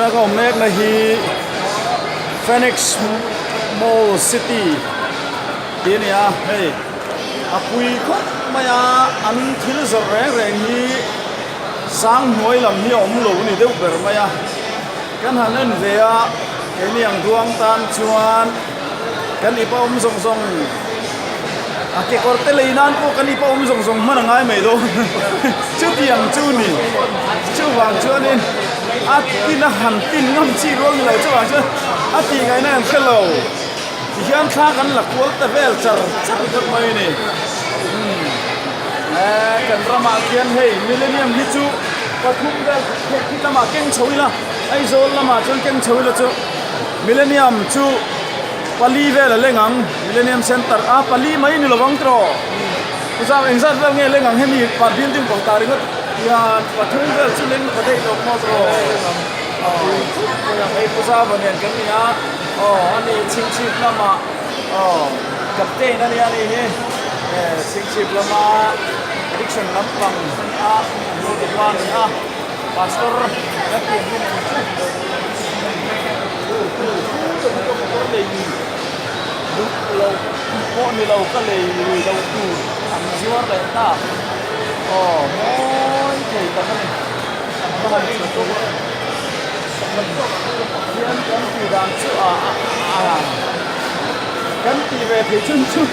na ko mek na hi Phoenix Mall City tin ya hey apui ko maya an thil zor reng reng hi sang hnuai lam hi om lo ni deuh ber maya kan hanen vea eni ang duang tan chuan kan ipa zong zong ake korte leinan ko kan ipa zong zong manangai mai do chu tiang chu ni chu wang chuan in at tin han tin ngam chi rong lo chu wang chuan at ti ngai na hello hian tha kan la kwal ta vel char char kot mai ni kan rama kian hei millennium hi chu pathum da khitama keng choila ai zol lama chon keng choila chu millennium chu pali vel lengang millennium center a pali mai ni lawang tro usam engzat vel nge lengang hemi pa building ko ta ringot ya pathum vel chu leng pa dei lo mo tro ai pusa banian kan ni a ani ching ching lama kapte na ni ani he ching ching lama addiction lampang a one a pastor na tin ni lâu họ đi lâu cái lì đầu tù thằng chúa lại ta mỗi thầy ta cái này nó hành đi chỗ hiện cái gì đang chữa cái gì về thì chân chân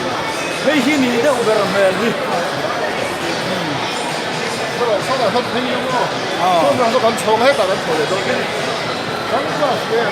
hay khi ní đâu về về đi sau này không thấy nhiều không? Sau này nó còn trồng hết cả nó thổi được cái, rất là ghê.